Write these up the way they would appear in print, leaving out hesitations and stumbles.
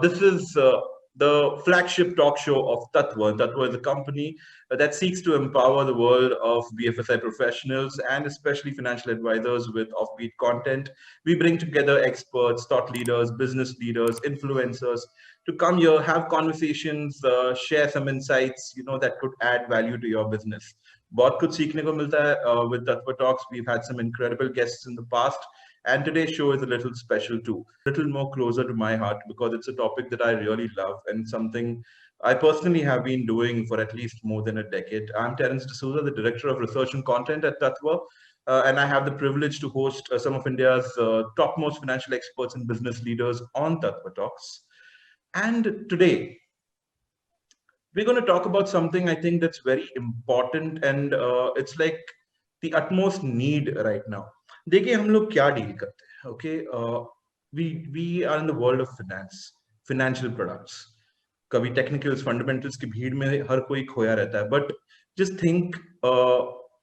This is the flagship talk show of Tatva. Tatva is a company that seeks to empower the world of BFSI professionals and especially financial advisors with offbeat content. We bring together experts, thought leaders, business leaders, influencers to come here, have conversations, share some insights, that could add value to your business. बहुत कुछ सीखने को मिलता है with Tatva Talks. We've had some incredible guests in the past. And today's show is a little special too, a little more closer to my heart because it's a topic that I really love and something I personally have been doing for at least more than a decade. I'm Terence D'Souza, the Director of Research and Content at Tatva, and I have the privilege to host some of India's topmost financial experts and business leaders on Tatva Talks. And today, we're going to talk about something I think that's very important and it's like the utmost need right now. देखिए हम लोग क्या deal करते हैं okay we are in the world of financial products कभी technicals fundamentals की भीड़ में हर कोई खोया रहता है but just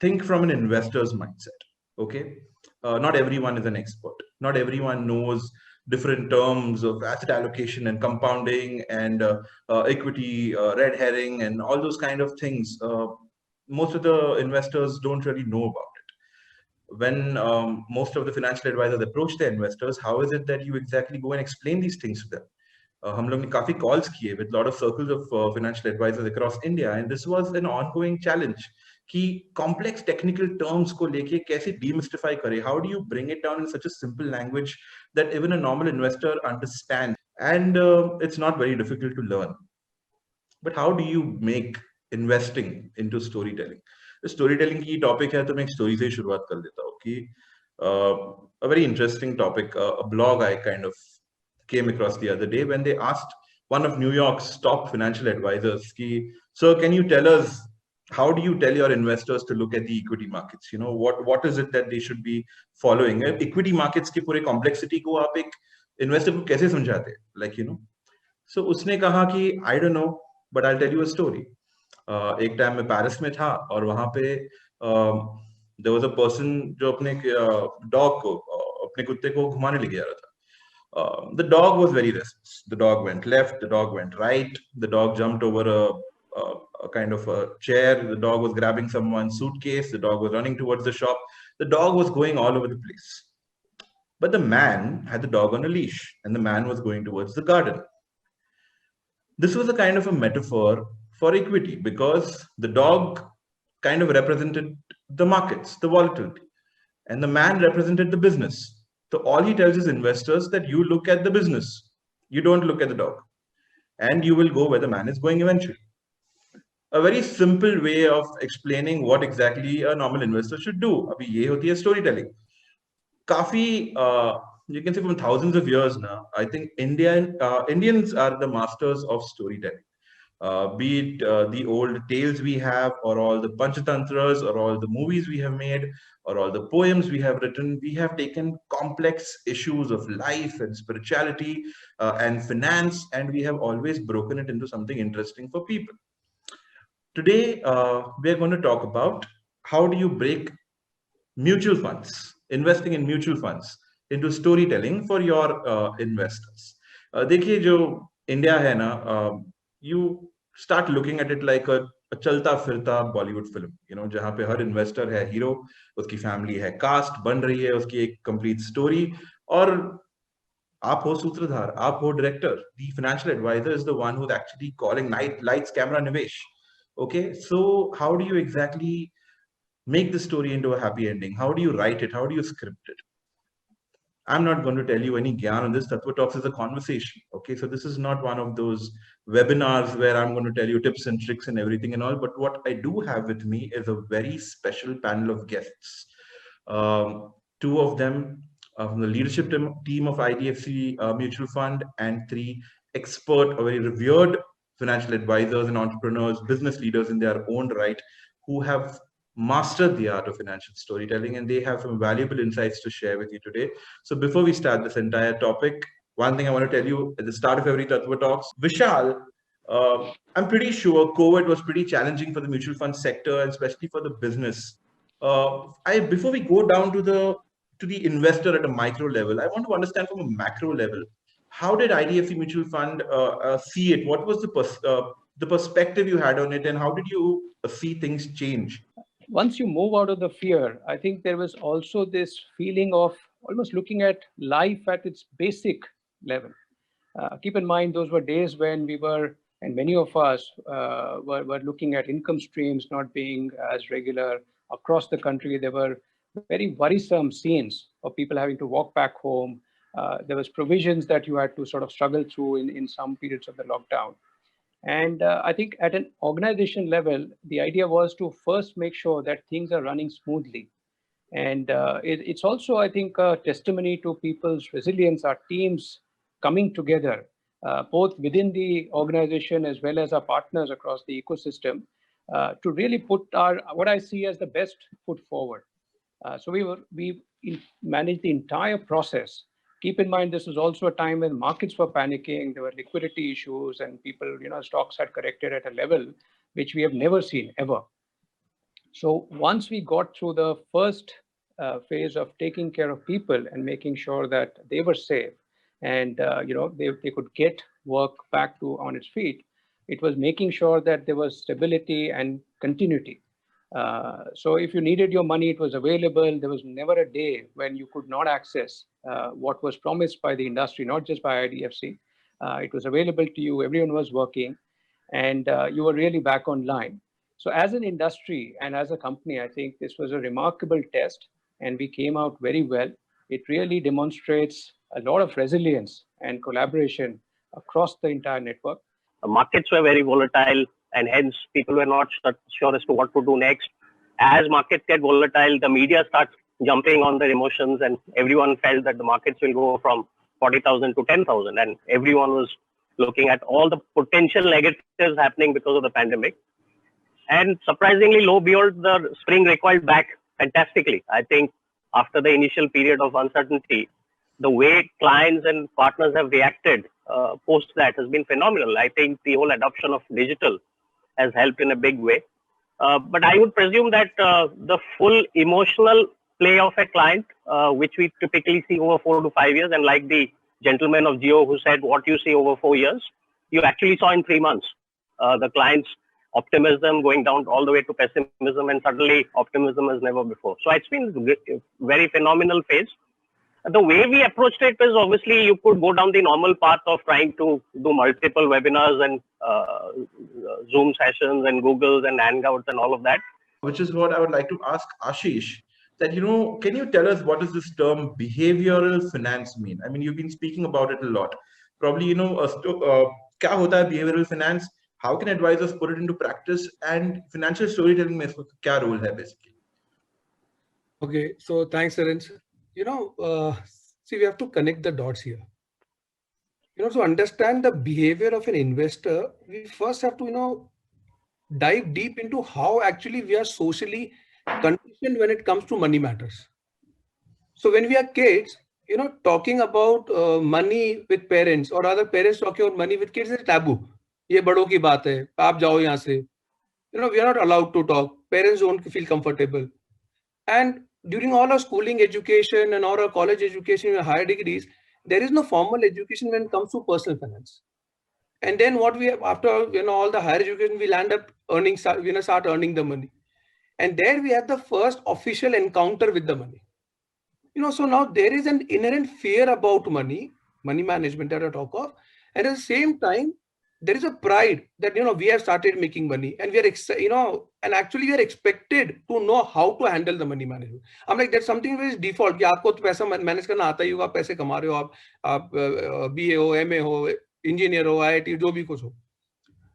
think from an investor's mindset. Okay, not everyone is an expert, not everyone knows different terms of asset allocation and compounding and equity, red herring and all those kind of things. Most of the investors don't really know about it. When most of the financial advisors approach their investors, how is it that you exactly go and explain these things to them? हम लोग ने काफी calls किए with lot of circles of financial advisors across India, and this was an ongoing challenge कि complex technical terms को लेके कैसे demystify करें? How do you bring it down in such a simple language that even a normal investor understands? And it's not very difficult to learn. But how do you make investing into storytelling? Storytelling की topic है तो मैं एक story से शुरुआत कर देता हूँ कि a very interesting topic, a blog I kind of came across the other day when they asked one of New York's top financial advisors ki, so can you tell us how do you tell your investors to look at the equity markets? What is it that they should be following? Equity markets की पूरे complexity को आप एक investor को कैसे समझाते हैं? So उसने कहा कि I don't know, but I'll tell you a story. एक टाइम में पेरिस में था और वहां पे देयर वाज अ पर्सन जो अपने डॉग को अपने कुत्ते को घुमाने ले गया रहा था. The dog was very restless. The dog went left, the dog went right, the dog jumped over a kind of a chair, the dog was grabbing someone's suitcase, the dog was running towards the shop, the dog was going all over the place. But the man had the dog on a leash and the man was going towards the garden. This was a kind of a metaphor for equity because the dog kind of represented the markets, the volatility, and the man represented the business. So all he tells his investors that you look at the business, you don't look at the dog, and you will go where the man is going eventually. A very simple way of explaining what exactly a normal investor should do. अभी ये होती है storytelling. काफी you can say from thousands of years now, I think Indians are the masters of storytelling. Be it the old tales we have, or all the panchatantras, or all the movies we have made, or all the poems we have written, we have taken complex issues of life and spirituality and finance, and we have always broken it into something interesting for people. Today, we are going to talk about how do you break mutual funds, investing in mutual funds, into storytelling for your investors. देखिए जो India है ना, you start looking at it like a चलता फिरता Bollywood film, जहां पे हर investor है hero, उसकी फैमिली है कास्ट बन रही है, उसकी एक कंप्लीट स्टोरी, और आप हो सूत्रधार, आप हो director. The financial advisor is the one who is actually calling lights camera निवेश. Okay, so how do you exactly make the story into a happy ending? How do you write it? How do you script it? I'm not going to tell you any gyan on this. Tatva Talks is a conversation. Okay, so this is not one of those webinars where I'm going to tell you tips and tricks and everything and all. But what I do have with me is a very special panel of guests. Two of them from the leadership team of IDFC Mutual Fund, and three expert or very revered financial advisors and entrepreneurs, business leaders in their own right, who have mastered the art of financial storytelling, and they have some valuable insights to share with you today. So before we start this entire topic, one thing I want to tell you at the start of every Tatva Talks, Vishal, I'm pretty sure COVID was pretty challenging for the mutual fund sector, and especially for the business. Before we go down to the investor at a micro level, I want to understand from a macro level, How did IDFC Mutual Fund see it? What was the perspective you had on it, and how did you see things change? Once you move out of the fear, I think there was also this feeling of almost looking at life at its basic level. Keep in mind, those were days when we were, and many of us were looking at income streams not being as regular across the country. There were very worrisome scenes of people having to walk back home. There was provisions that you had to sort of struggle through in some periods of the lockdown. And I think at an organization level, the idea was to first make sure that things are running smoothly. And it's also, I think, a testimony to people's resilience, our teams coming together, both within the organization as well as our partners across the ecosystem, to really put our what I see as the best foot forward. So we managed the entire process. Keep in mind, this was also a time when markets were panicking, there were liquidity issues, and people, stocks had corrected at a level which we have never seen ever. So once we got through the first phase of taking care of people and making sure that they were safe, and they could get work back to on its feet, it was making sure that there was stability and continuity. So if you needed your money, it was available. There was never a day when you could not access what was promised by the industry, not just by IDFC. It was available to you. Everyone was working, and you were really back online. So as an industry and as a company, I think this was a remarkable test, and we came out very well. It really demonstrates a lot of resilience and collaboration across the entire network. Markets were very volatile, and hence people were not sure as to what to do next. As markets get volatile, the media starts jumping on their emotions, and everyone felt that the markets will go from 40,000 to 10,000, and everyone was looking at all the potential negatives happening because of the pandemic. And surprisingly, lo and behold, the spring recoiled back fantastically. I think after the initial period of uncertainty, the way clients and partners have reacted post that has been phenomenal. I think the whole adoption of digital has helped in a big way. But I would presume that the full emotional play of a client, which we typically see over 4 to 5 years, and like the gentleman of Jio who said, what you see over 4 years, you actually saw in 3 months. The client's optimism going down all the way to pessimism, and suddenly optimism as never before. So it's been a very phenomenal phase. The way we approached it is, obviously you could go down the normal path of trying to do multiple webinars and Zoom sessions and Googles and Hangouts and all of that. Which is what I would like to ask Ashish, that, can you tell us what does this term behavioral finance mean? I mean, you've been speaking about it a lot. Probably, kya hota hai behavioral finance? How can advisors put it into practice? And financial storytelling mein iska kya role hai basically? Okay, so thanks, Arens. See, we have to connect the dots here. To understand the behavior of an investor, we first have to, dive deep into how actually we are socially conditioned when it comes to money matters. So when we are kids, talking about money with parents or other parents talking about money with kids is taboo. ये बड़ों की बात है, आप जाओ यहाँ से. We are not allowed to talk. Parents don't feel comfortable. And during all our schooling education and all our college education and higher degrees, there is no formal education when it comes to personal finance. And then what we have after all the higher education, we'll end up earning, start earning the money. And there we have the first official encounter with the money. So now there is an inherent fear about money management that I talk of. And at the same time, there is a pride that, we have started making money, and we are, and actually we are expected to know how to handle the money management. I'm like, that's something which is default. कि आपको तो पैसा manage करना आता ही होगा, आप पैसे कमा रहे हो, आप BA हो, MA हो, engineer हो, IIT, जो भी कुछ हो.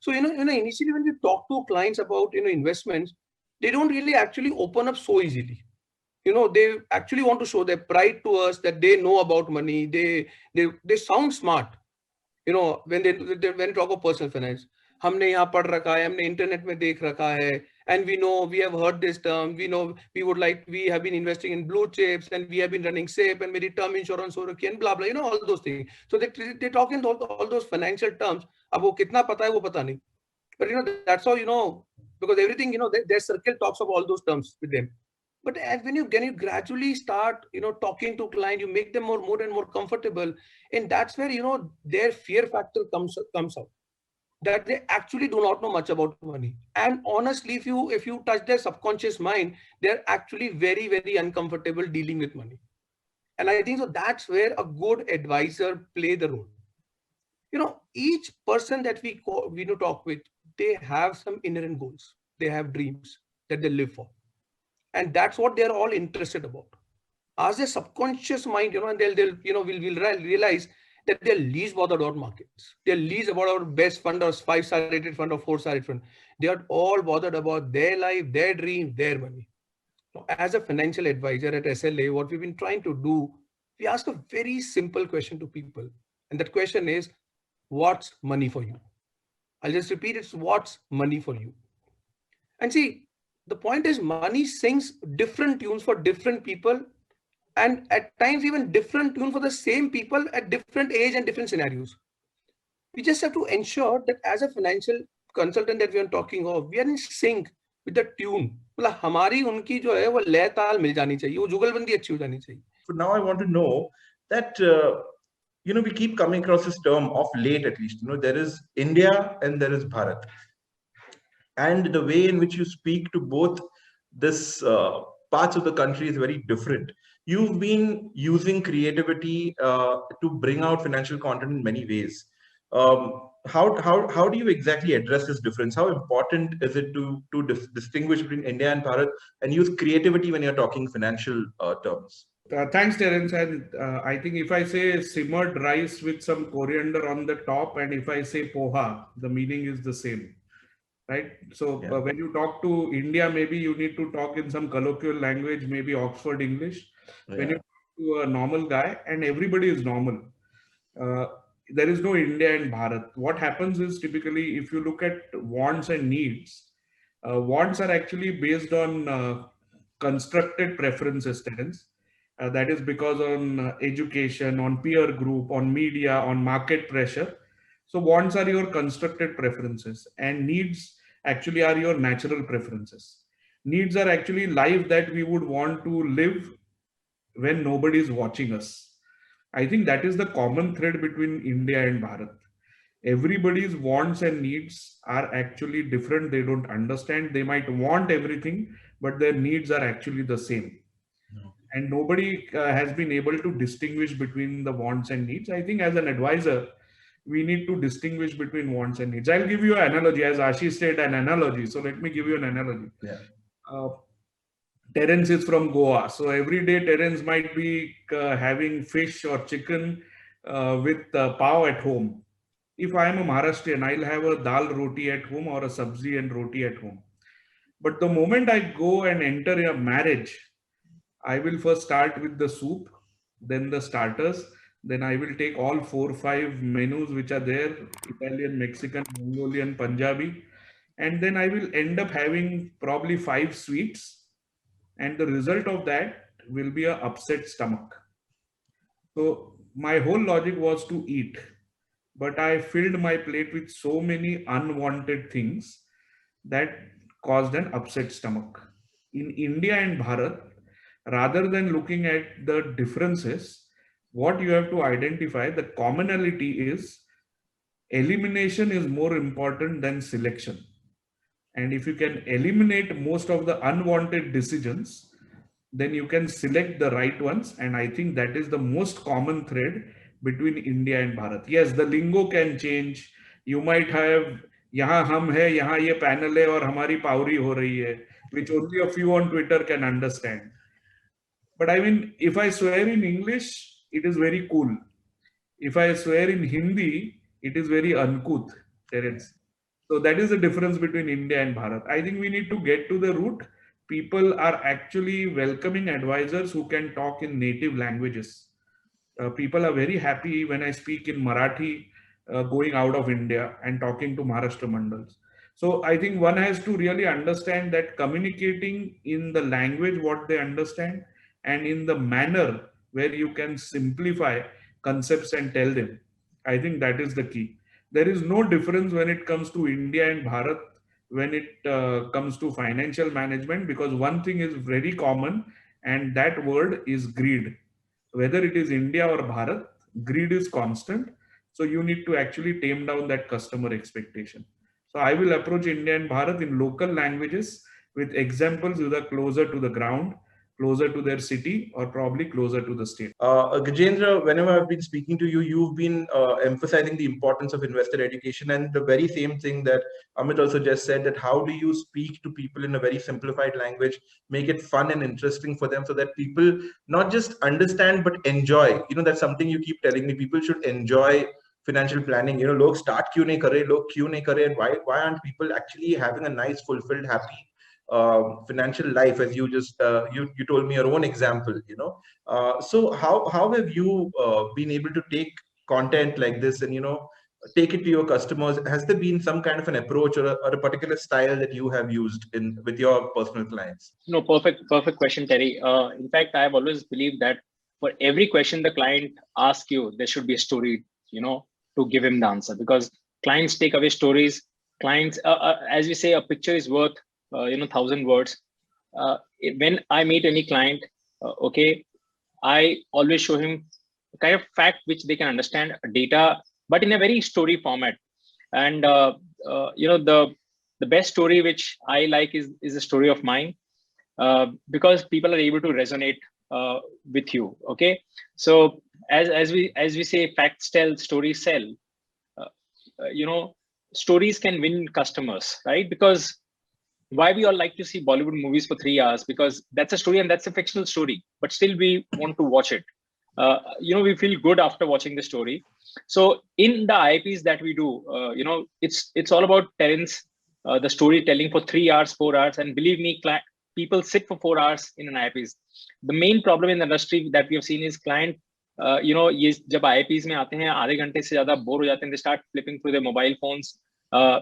So, initially when we talk to clients about, investments, they don't really actually open up so easily. They actually want to show their pride to us that they know about money. They sound smart. When they talk of personal finance, हमने यहाँ पढ़ रखा है, हमने internet में देख रखा है, and we have heard this term, we have been investing in blue chips, and we have been running SIP, and मेरी term insurance हो रखी है, and blah blah, all those things. So they talk in all those financial terms. अब वो कितना पता है वो पता नहीं. But that's how because everything their circle talks of all those terms with them. But when you gradually start, talking to client, you make them more and more comfortable, and that's where their fear factor comes out, that they actually do not know much about money. And honestly, if you touch their subconscious mind, they're actually very, very uncomfortable dealing with money. And I think so that's where a good advisor play the role. Each person that we talk with, they have some inherent goals, they have dreams that they live for, and that's what they're all interested about. As a subconscious mind, and they'll will realize that they're least bothered about markets, they're least about our best fund or 5-star rated fund or 4-star rated fund. They are all bothered about their life, their dream, their money. Now, as a financial advisor at SLA, what we've been trying to do, we ask a very simple question to people, and that question is, what's money for you? I'll just repeat, it's what's money for you. And see, the point is, money sings different tunes for different people, and at times even different tune for the same people at different age and different scenarios. We just have to ensure that as a financial consultant that we are talking of, we are in sync with the tune. मतलब हमारी उनकी जो है वो लय ताल मिल जानी चाहिए, वो जुगलबंदी अच्छी हो जानी चाहिए. So now I want to know that we keep coming across this term of late, at least. There is India and there is Bharat, and the way in which you speak to both this parts of the country is very different. You've been using creativity to bring out financial content in many ways. How do you exactly address this difference? How important is it to distinguish between India and Bharat and use creativity when you're talking financial terms? Thanks, Terence. And I think if I say simmered rice with some coriander on the top, and if I say poha, the meaning is the same, right? So Yeah. When you talk to India, maybe you need to talk in some colloquial language, maybe Oxford English. When you talk to a normal guy, and everybody is normal, there is no India and Bharat. What happens is, typically, if you look at wants and needs, wants are actually based on constructed preferences, Terence. That is because on education, on peer group, on media, on market pressure. So wants are your constructed preferences, and needs actually are your natural preferences. Needs are actually life that we would want to live when nobody is watching us. I think that is the common thread between India and Bharat. Everybody's wants and needs are actually different. They don't understand. They might want everything, but their needs are actually the same. And nobody has been able to distinguish between the wants and needs. I think as an advisor, we need to distinguish between wants and needs. I'll give you an analogy, as Ashish said, an analogy. So let me give you an analogy. Yeah. Terence is from Goa. So every day Terence might be having fish or chicken with pav at home. If I am a Maharashtrian, I'll have a dal roti at home or a sabzi and roti at home. But the moment I go and enter a marriage, I will first start with the soup, then the starters, then I will take all 4-5 menus which are there, Italian, Mexican, Mongolian, Punjabi, and then I will end up having probably 5 sweets, and the result of that will be an upset stomach. So my whole logic was to eat, but I filled my plate with so many unwanted things that caused an upset stomach. In India and Bharat, rather than looking at the differences, what you have to identify, the commonality is elimination is more important than selection. And if you can eliminate most of the unwanted decisions, then you can select the right ones. And I think that is the most common thread between India and Bharat. Yes, the lingo can change. You might have, yahan hum hai, yahan ye panel hai, aur hamari pauri ho rahi hai, which only a few on Twitter can understand. But I mean, if I swear in English, it is very cool. If I swear in Hindi, it is very uncouth, Terence. So that is the difference between India and Bharat. I think we need to get to the root. People are actually welcoming advisors who can talk in native languages. People are very happy when I speak in Marathi going out of India and talking to Maharashtra Mandals. So I think one has to really understand that communicating in the language what they understand and in the manner where you can simplify concepts and tell them, I think that is the key. There is no difference when it comes to India and Bharat when it comes to financial management, because one thing is very common, and that word is greed. Whether it is India or Bharat, greed is constant. So you need to actually tame down that customer expectation. So I will approach India and Bharat in local languages with examples either closer to the ground, closer to their city, or probably closer to the state. Gajendra, whenever I've been speaking to you, you've been emphasizing the importance of investor education, and the very same thing that Amit also just said, that how do you speak to people in a very simplified language, make it fun and interesting for them so that people not just understand but enjoy. That's something you keep telling me. People should enjoy financial planning. Log start kyun nahi kar rahe, log kyun nahi kar rahe, and why aren't people actually having a nice, fulfilled, happy financial life, as you just you told me your own example. So how have you been able to take content like this and take it to your customers? Has there been some kind of an approach or a particular style that you have used with your personal clients? No, perfect question, Terry. In fact, I have always believed that for every question the client asks you, there should be a story, to give him the answer, because clients take away stories. Clients, as we say, a picture is worth 1,000 words. When I meet any client, I always show him a kind of fact which they can understand, data, but in a very story format. And the best story which I like is a story of mine, because people are able to resonate with you. Okay, so as we say, facts tell, stories sell. Stories can win customers, right? Because why we all like to see Bollywood movies for 3 hours? Because that's a story and that's a fictional story, but still we want to watch it. We feel good after watching the story. So in the IPs that we do, it's all about Terence, the storytelling for 3 hours, 4 hours, and believe me, people sit for 4 hours in an IPs. The main problem in the industry that we have seen is client, ये जब IPs में आते हैं आधे घंटे से ज़्यादा bore हो जाते हैं, they start flipping through their mobile phones.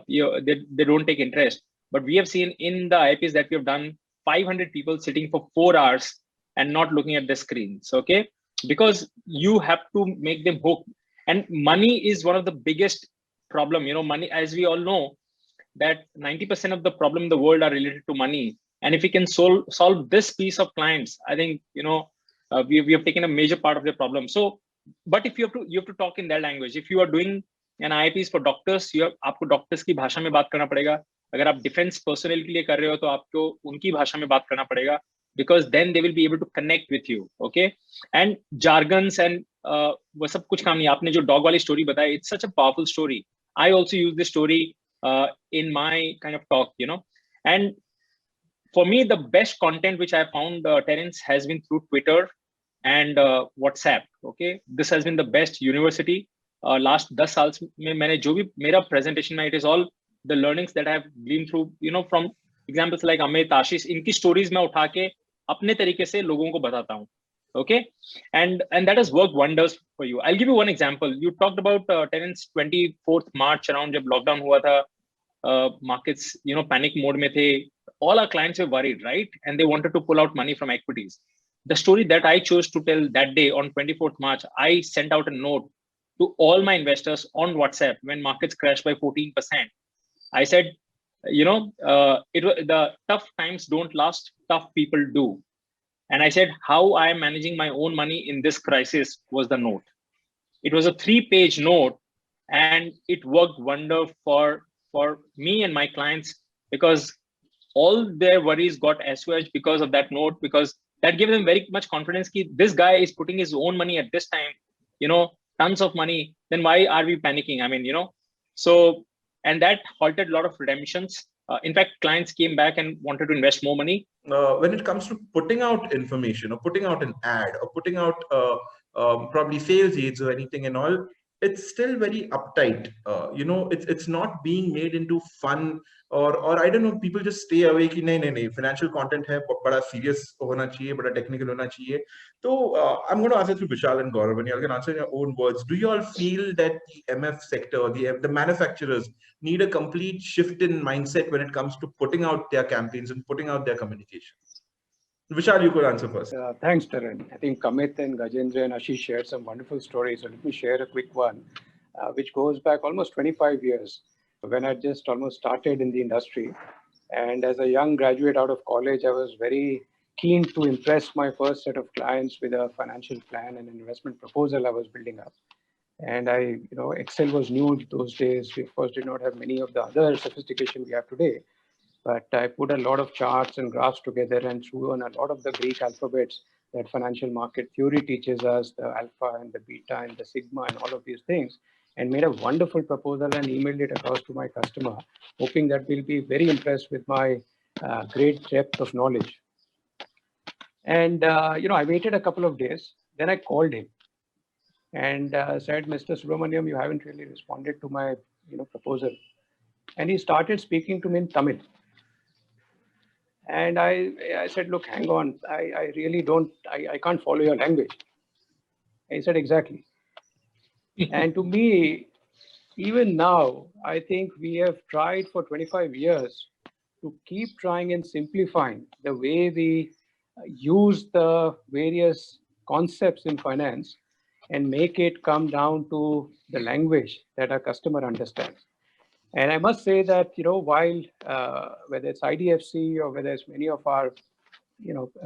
They don't take interest. But we have seen in the IPs that we have done, 500 people sitting for 4 hours and not looking at the screens. Okay, because you have to make them hook, and money is one of the biggest problem. Money, as we all know, that 90% of the problem in the world are related to money. And if we can solve this piece of clients, I think we have taken a major part of the problem. So, but if you have to talk in their language. If you are doing an IPs for doctors, आपको doctors की भाषा में बात करना पड़ेगा. अगर आप defence personnel के लिए कर रहे हो तो आपको उनकी भाषा में बात करना पड़ेगा, because then they will be able to connect with you. Okay, and jargons and वो सब कुछ काम नहीं. आपने जो dog वाली story बताई, it's such a powerful story. I also use this story in my kind of talk, and for me the best content which I found, Terence, has been through Twitter and WhatsApp. Okay, this has been the best university. Last 10 साल में मैंने जो भी मेरा presentation में, it is all the learnings that I have been through, from examples like Amit, Ashish, इनकी stories मैं उठा के अपने तरीके से लोगों को बताता हूँ. Okay, and that has worked wonders for you. I'll give you one example. You talked about Terence, 24th March around जब lockdown हुआ था, markets panic mode में थे. All our clients were worried, right? And they wanted to pull out money from equities. The story that I chose to tell that day on 24th March, I sent out a note to all my investors on WhatsApp when markets crashed by 14%. I said, the tough times don't last, tough people do. And I said, how I am managing my own money in this crisis was the note. It was a 3-page note, and it worked wonder for me and my clients, because all their worries got assuaged because of that note, because that gave them very much confidence that this guy is putting his own money at this time, tons of money. Then why are we panicking? I mean, so, and that halted a lot of redemptions. In fact, clients came back and wanted to invest more money. When it comes to putting out information or putting out an ad or putting out probably sales aids or anything and all, it's still very uptight. It's not being made into fun, or I don't know, people just stay away कि नहीं financial content है, बड़ा serious होना चाहिए, बड़ा technical होना चाहिए. So I'm going to answer through Vishal and Gaurav, and you all can answer in your own words. Do you all feel that the MF sector, the manufacturers, need a complete shift in mindset when it comes to putting out their campaigns and putting out their communication? Vishal, you could answer first. Thanks, Taran. I think Amit and Gajendra and Ashish shared some wonderful stories. So let me share a quick one, which goes back almost 25 years. when I just almost started in the industry. And as a young graduate out of college, I was very keen to impress my first set of clients with a financial plan and investment proposal I was building up. And Excel was new those days. We of course did not have many of the other sophistication we have today. But I put a lot of charts and graphs together and threw in a lot of the Greek alphabets that financial market theory teaches us, the alpha and the beta and the sigma and all of these things, and made a wonderful proposal and emailed it across to my customer, hoping that we'll be very impressed with my great depth of knowledge. And, I waited a couple of days. Then I called him and said, Mr. Subramaniam, you haven't really responded to my proposal. And he started speaking to me in Tamil. And I said, look, hang on, I really don't, I can't follow your language. And he said, exactly. And to me, even now, I think we have tried for 25 years to keep trying and simplifying the way we use the various concepts in finance and make it come down to the language that our customer understands. And I must say that, while whether it's IDFC or whether it's many of our,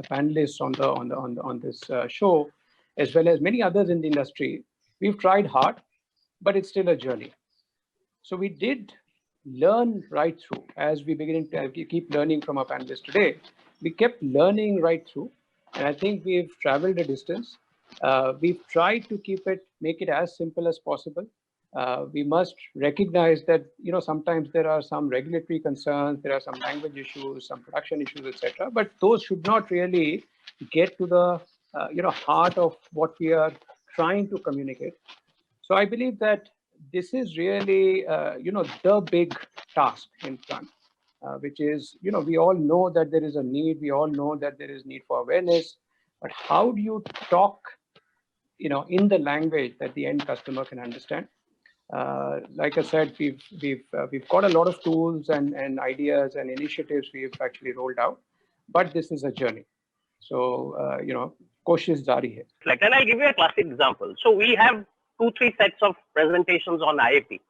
panelists on this show, as well as many others in the industry, we've tried hard, but it's still a journey. So we did learn right through as we begin to keep learning from our panelists today. We kept learning right through, and I think we've traveled a distance. We've tried to make it as simple as possible. We must recognize that sometimes there are some regulatory concerns, there are some language issues, some production issues, etc. But those should not really get to the heart of what we are trying to communicate. So I believe that this is really the big task in front, which is we all know that there is a need, we all know that there is need for awareness, but how do you talk in the language that the end customer can understand? Like I said, we've got a lot of tools and ideas and initiatives we've actually rolled out, but this is a journey. So koshish jari hai. And I'll give you a classic example. So we have 2-3 sets of presentations on IAP.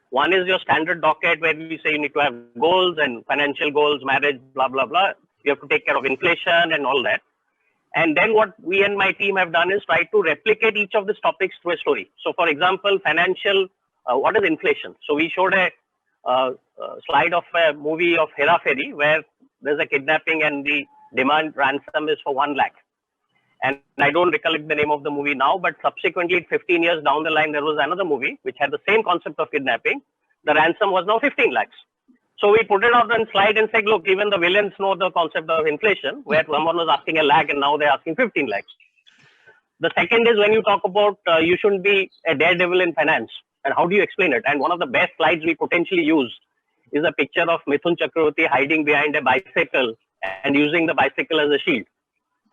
One is your standard docket where we say you need to have goals and financial goals, marriage, blah blah blah. You have to take care of inflation and all that. And then what we and my team have done is try to replicate each of these topics through a story. So for example, financial, what is inflation? So we showed a slide of a movie of Hera Fairy where there's a kidnapping and the demand ransom is for 1 lakh. And I don't recollect the name of the movie now, but subsequently 15 years down the line, there was another movie which had the same concept of kidnapping. The ransom was now 15 lakhs. So we put it out on slide and said, look, even the villains know the concept of inflation, where someone was asking 1 lakh and now they're asking 15 lakhs. The second is when you talk about you shouldn't be a daredevil in finance. And how do you explain it? And one of the best slides we potentially use is a picture of Mithun Chakravarti hiding behind a bicycle and using the bicycle as a shield.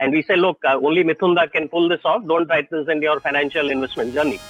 And we say, look, only Mithunda can pull this off. Don't write this in your financial investment journey.